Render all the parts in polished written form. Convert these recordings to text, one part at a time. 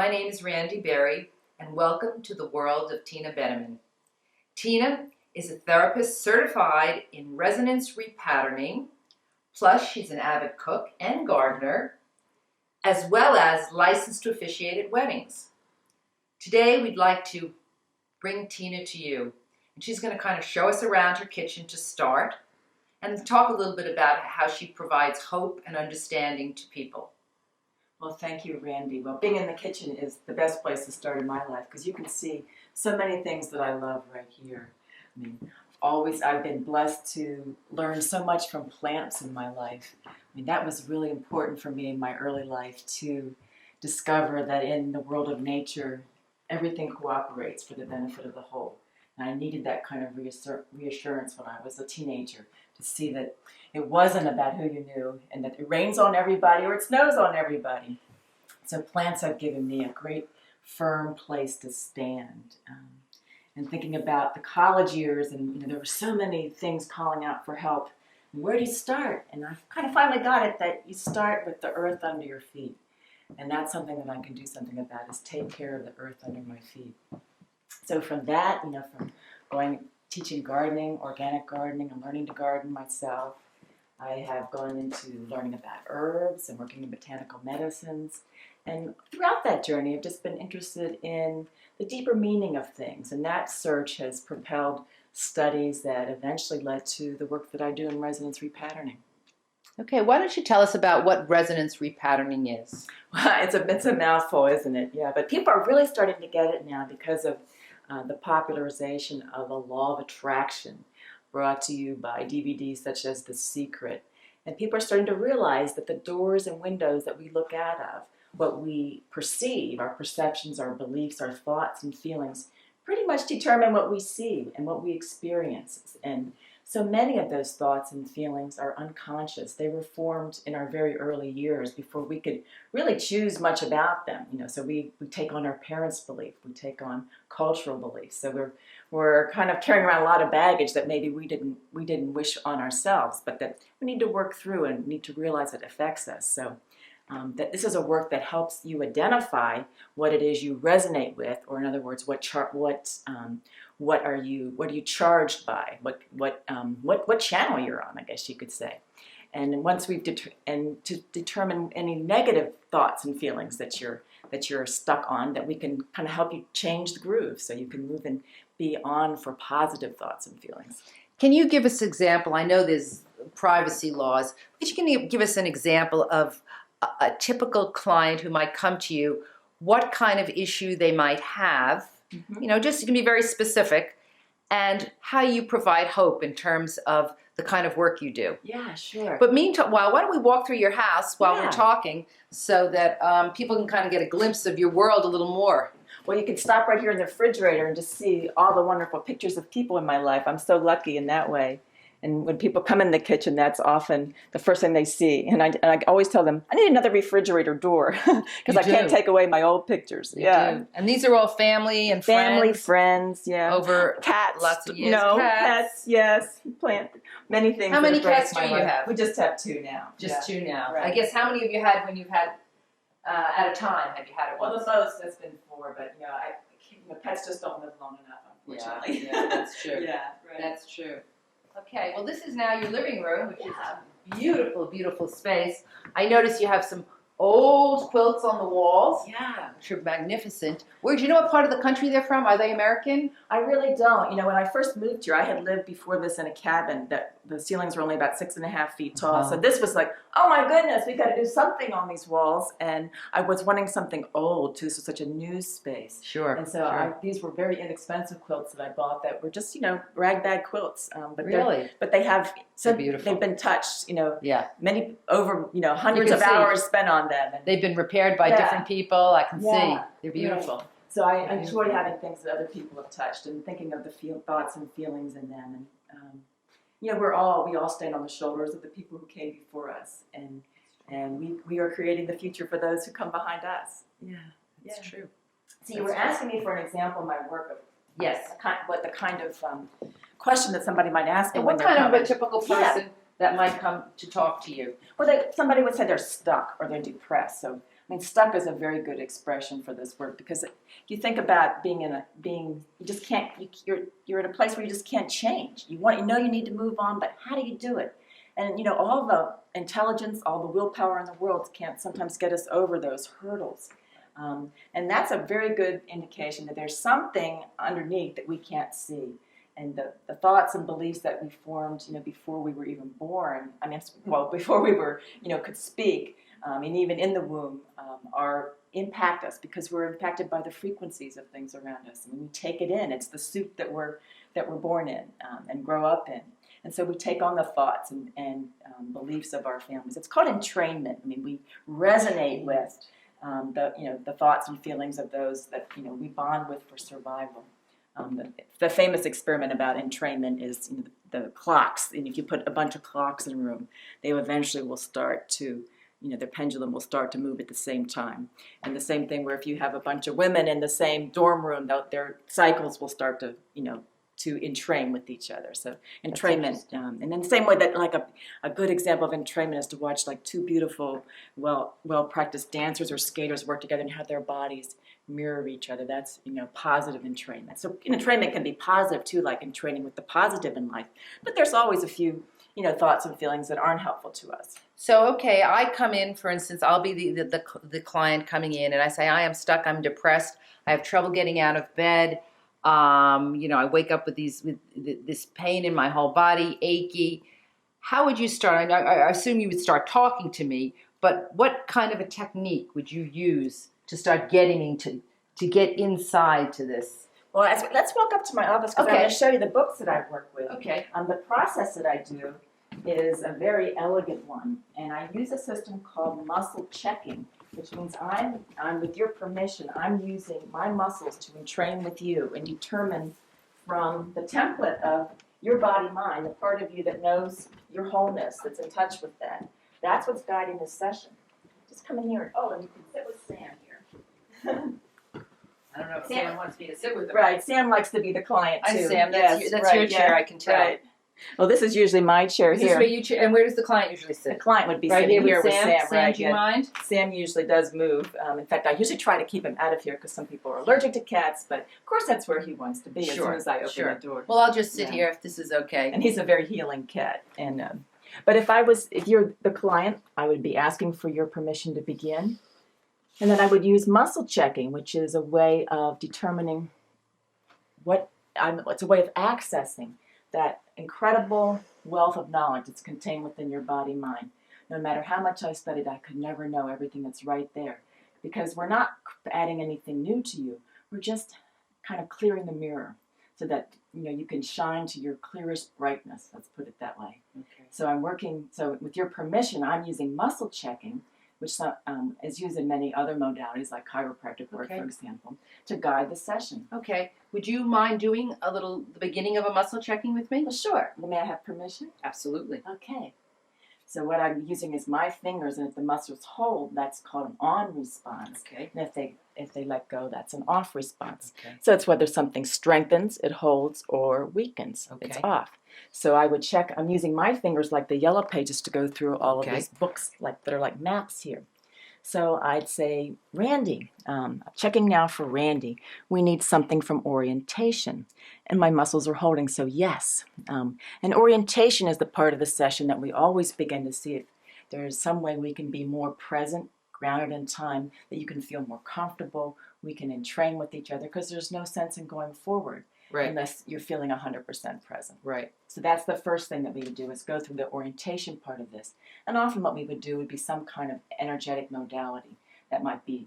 my name is Randy Berry, and welcome to the world of Tina Beneman. Tina is a therapist certified in resonance repatterning, plus she's an avid cook and gardener, as well as licensed to officiate at weddings. Today we'd like to bring Tina to you, and she's going to kind of show us around her kitchen to start and talk a little bit about how she provides hope and understanding to people. Well, thank you, Randy. Well, being in the kitchen is the best place to start in my life because you can see so many things that I love right here. I mean, I've been blessed to learn so much from plants in my life. I mean, that was really important for me in my early life to discover that in the world of nature, everything cooperates for the benefit of the whole. And I needed that kind of reassurance when I was a teenager to see that it wasn't about who you knew and that it rains on everybody or it snows on everybody. So plants have given me a great firm place to stand. And thinking about the college years, and there were so many things calling out for help. And where do you start? And I kind of finally got it that you start with the earth under your feet. And that's something that I can do something about, is take care of the earth under my feet. So from that, from teaching gardening, organic gardening, and learning to garden myself, I have gone into learning about herbs and working in botanical medicines. And throughout that journey, I've just been interested in the deeper meaning of things. And that search has propelled studies that eventually led to the work that I do in resonance repatterning. Okay, why don't you tell us about what resonance repatterning is? Well, it's a mouthful, isn't it? Yeah, but people are really starting to get it now because of the popularization of the law of attraction brought to you by DVDs such as The Secret. And people are starting to realize that the doors and windows that we look out of, what we perceive, our perceptions, our beliefs, our thoughts and feelings, pretty much determine what we see and what we experience. And so many of those thoughts and feelings are unconscious. They were formed in our very early years before we could really choose much about them. So we take on our parents' belief, we take on cultural beliefs. So we're kind of carrying around a lot of baggage that maybe we didn't wish on ourselves, but that we need to work through and need to realize it affects us. So that this is a work that helps you identify what it is you resonate with, or in other words, what are you charged by? What channel you're on, I guess you could say. And once we've to determine any negative thoughts and feelings that you're stuck on, that we can kind of help you change the groove so you can move and be on for positive thoughts and feelings. Can you give us an example? I know there's privacy laws, but you can give us an example of a typical client who might come to you, what kind of issue they might have, just you can be very specific, and how you provide hope in terms of the kind of work you do. Yeah, sure. But meanwhile, why don't we walk through your house while we're talking so that people can kind of get a glimpse of your world a little more? Well, you can stop right here in the refrigerator and just see all the wonderful pictures of people in my life. I'm so lucky in that way. And when people come in the kitchen, that's often the first thing they see. And I always tell them, I need another refrigerator door because I can't take away my old pictures. You do. And these are all family and friends, yeah. Over cats, lots of years. No, cats, yes. Plant many things. How many cats do you have? We just have 2 now. Just 2 now. Right. I guess how many have you had when you've had at a time? Have you had it once? Well, the most has been 4, but pets just don't live long enough, unfortunately. Yeah, that's true. Yeah, right. That's true. Okay, well this is now your living room, which is a beautiful, beautiful space. I notice you have some old quilts on the walls. Yeah. Which are magnificent. Do you know what part of the country they're from? Are they American? I really don't. When I first moved here, I had lived before this in a cabin that the ceilings were only about 6.5 feet tall. So this was like, oh my goodness, we got to do something on these walls. And I was wanting something old too, so such a new space. Sure. And so these were very inexpensive quilts that I bought that were just, ragbag quilts. But really? But they have, so beautiful. They've been touched, Yeah. many over, hundreds of hours spent on them. And they've been repaired by different people. I can see. They're beautiful. Right. So I enjoy having things that other people have touched and thinking of the thoughts and feelings in them. And we all stand on the shoulders of the people who came before us, and we are creating the future for those who come behind us. Yeah, that's true. So you were asking me for an example of my work of yes, what the kind of question that somebody might ask me. And what kind of a typical person that might come to talk to you? Well, somebody would say they're stuck or they're depressed. So I mean, stuck is a very good expression for this word, because you think about you just can't, you're at a place where you just can't change. You know you need to move on, but how do you do it? And all the intelligence, all the willpower in the world can't sometimes get us over those hurdles. And that's a very good indication that there's something underneath that we can't see. And the thoughts and beliefs that we formed, before we were even born, before we were, could speak, and even in the womb, impact us, because we're impacted by the frequencies of things around us. I mean, we take it in. It's the soup that we're born in and grow up in. And so we take on the thoughts and beliefs of our families. It's called entrainment. I mean, we resonate with the thoughts and feelings of those that we bond with for survival. The famous experiment about entrainment is the clocks. And if you put a bunch of clocks in a room, they eventually will start to, the pendulum will start to move at the same time. And the same thing where if you have a bunch of women in the same dorm room, their cycles will start to, to entrain with each other. So entrainment, and in the same way that like a good example of entrainment is to watch like two beautiful, well-practiced dancers or skaters work together and have their bodies mirror each other. That's, positive entrainment. So entrainment can be positive too, like entraining with the positive in life. But there's always a few, thoughts and feelings that aren't helpful to us. So, okay, I come in, for instance, I'll be the client coming in, and I say, I am stuck, I'm depressed, I have trouble getting out of bed. I wake up with this pain in my whole body, achy. How would you start? I assume you would start talking to me, but what kind of a technique would you use to start getting to get inside to this? Well, let's walk up to my office, because I'm going to show you the books that I work with. Okay. The process that I do is a very elegant one, and I use a system called muscle checking, which means I'm with your permission, I'm using my muscles to entrain with you and determine from the template of your body-mind, the part of you that knows your wholeness, that's in touch with that. That's what's guiding this session. Just come in here. And you can sit with Sam here. I don't know if Sam wants me to sit with him. Right, Sam likes to be the client too. Hi, Sam. That's your chair, I can tell. Right. Well, this is usually my chair Is here. this where you and where does the client usually sit? The client would be right sitting here with Sam. Sam. Right, do you mind? Sam usually does move. In fact, I usually try to keep him out of here because some people are allergic to cats, but of course that's where he wants to be as soon as I open the door. Well, I'll just sit here if this is okay. And he's a very healing cat. And but if you're the client, I would be asking for your permission to begin. And then I would use muscle checking, which is a way of determining it's a way of accessing that incredible wealth of knowledge that's contained within your body-mind. No matter how much I studied, I could never know everything that's right there, because we're not adding anything new to you. We're just kind of clearing the mirror so that you can shine to your clearest brightness. Let's put it that way. Okay. So with your permission, I'm using muscle checking, which is used in many other modalities, like chiropractic work, for example, to guide the session. Okay. Would you mind doing the beginning of a muscle checking with me? Well, sure. May I have permission? Absolutely. Okay. So what I'm using is my fingers, and if the muscles hold, that's called an on response. Okay. And if they let go, that's an off response. Okay. So it's whether something strengthens, it holds, or weakens. Okay. It's off. So I would check. I'm using my fingers like the yellow pages to go through all of these books that are like maps here. So I'd say, Randy, checking now for Randy. We need something from orientation. And my muscles are holding, so yes. And orientation is the part of the session that we always begin to see if there's some way we can be more present, grounded in time, that you can feel more comfortable. We can entrain with each other, because there's no sense in going forward unless you're feeling 100% present. Right. So that's the first thing that we would do, is go through the orientation part of this. And often what we would do would be some kind of energetic modality. That might be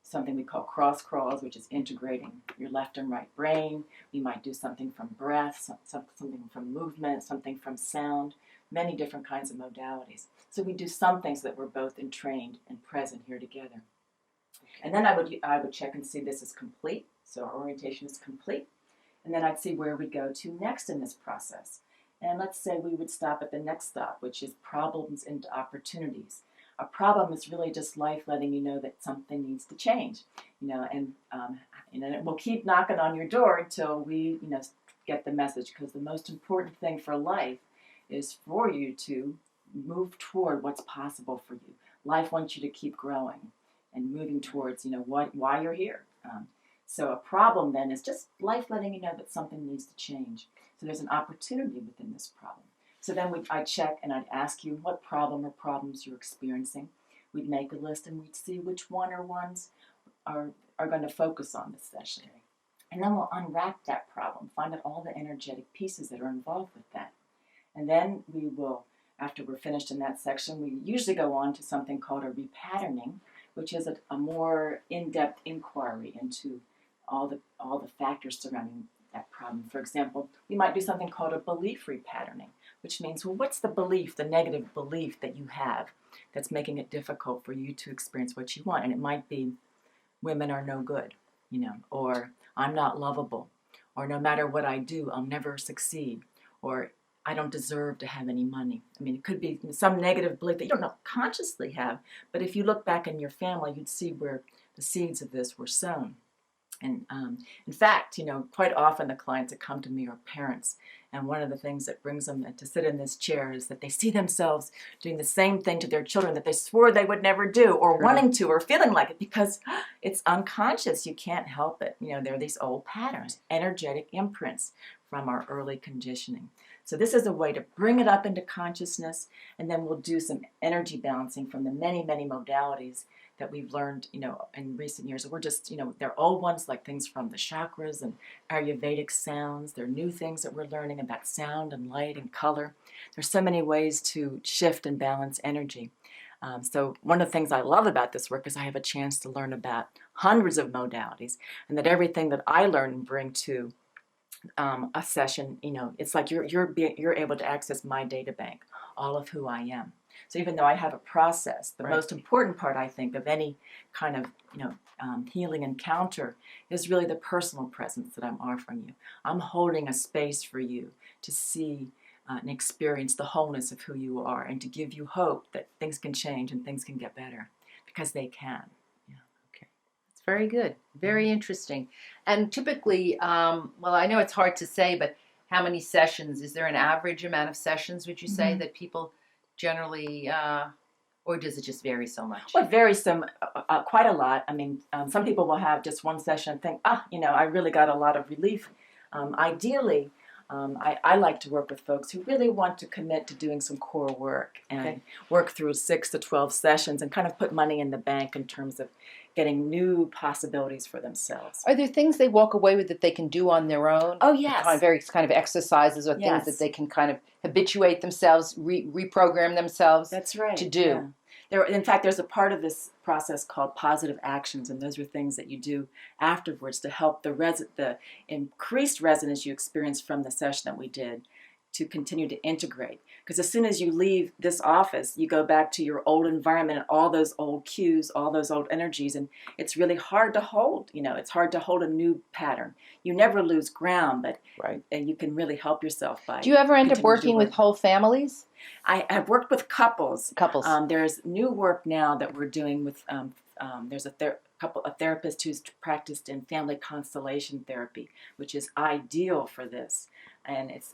something we call cross crawls, which is integrating your left and right brain. We might do something from breath, something from movement, something from sound, many different kinds of modalities. So we do something so that we're both entrained and present here together. And then I would check and see this is complete. So our orientation is complete. And then I'd see where we go to next in this process. And let's say we would stop at the next stop, which is problems into opportunities. A problem is really just life letting you know that something needs to change, and it will keep knocking on your door until we, get the message, because the most important thing for life is for you to move toward what's possible for you. life wants you to keep growing and moving towards, why you're here. So a problem then is just life letting you know that something needs to change. So there's an opportunity within this problem. So then I'd check and I'd ask you what problem or problems you're experiencing. We'd make a list and we'd see which one or ones are going to focus on this session. And then we'll unwrap that problem, find out all the energetic pieces that are involved with that. And then we will, after we're finished in that section, we usually go on to something called a REE Patterning, which is a more in-depth inquiry into all the factors surrounding that problem. For example, we might do something called a belief repatterning, which means, well, what's the belief, the negative belief that you have that's making it difficult for you to experience what you want? And it might be women are no good, or I'm not lovable, or no matter what I do, I'll never succeed, or I don't deserve to have any money. I mean, it could be some negative belief that you don't consciously have, but if you look back in your family, you'd see where the seeds of this were sown. And in fact, quite often the clients that come to me are parents. And one of the things that brings them to sit in this chair is that they see themselves doing the same thing to their children that they swore they would never do, or wanting to, or feeling like it, because it's unconscious. You can't help it. There are these old patterns, energetic imprints from our early conditioning. So this is a way to bring it up into consciousness, and then we'll do some energy balancing from the many, many modalities that we've learned, in recent years. We're just, they're old ones like things from the chakras and Ayurvedic sounds. They're new things that we're learning about sound and light and color. There's so many ways to shift and balance energy. So one of the things I love about this work is I have a chance to learn about hundreds of modalities, and that everything that I learn and bring to a session, it's like you're able to access my data bank, all of who I am. So even though I have a process, the most important part, I think, of any kind of healing encounter is really the personal presence that I'm offering you. I'm holding a space for you to see and experience the wholeness of who you are, and to give you hope that things can change and things can get better, because they can. Very good. Very interesting. And typically, well, I know it's hard to say, but how many sessions? Is there an average amount of sessions, would you say, that people generally, or does it just vary so much? Well, it varies quite a lot. I mean, some people will have just one session and think, I really got a lot of relief. Ideally, I like to work with folks who really want to commit to doing some core work and work through 6 to 12 sessions and kind of put money in the bank in terms of getting new possibilities for themselves. Are there things they walk away with that they can do on their own? Oh, yes. Kind of exercises or things that they can kind of habituate themselves, reprogram themselves to do. Yeah. In fact, there's a part of this process called positive actions, and those are things that you do afterwards to help the increased resonance you experienced from the session that we did to continue to integrate. Because as soon as you leave this office, you go back to your old environment and all those old cues, all those old energies, and it's really hard to hold. It's hard to hold a new pattern. You never lose ground, but you can really help yourself by. Do you ever end up working with whole families? I have worked with couples. There's new work now that we're doing with. There's a therapist who's practiced in family constellation therapy, which is ideal for this. And it's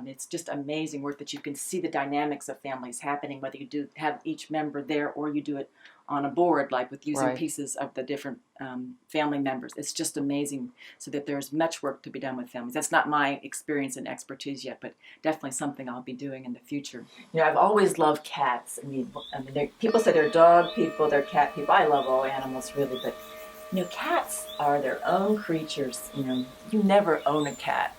it's just amazing work that you can see the dynamics of families happening, whether you do have each member there or you do it on a board, like with using pieces of the different family members. It's just amazing, so that there's much work to be done with families. That's not my experience and expertise yet, but definitely something I'll be doing in the future. I've always loved cats. I mean, people say they're dog people, they're cat people. I love all animals, really, but cats are their own creatures. You never own a cat.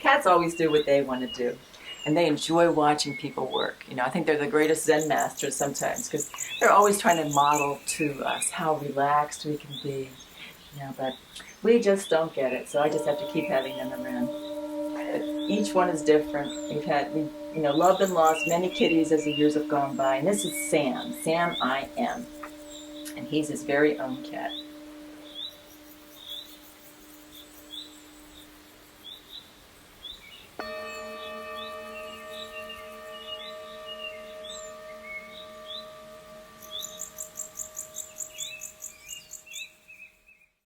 Cats always do what they want to do, and they enjoy watching people work. I think they're the greatest Zen masters sometimes, because they're always trying to model to us how relaxed we can be. But we just don't get it, so I just have to keep having them around. Each one is different. We've loved and lost many kitties as the years have gone by, and this is Sam I am. And he's his very own cat.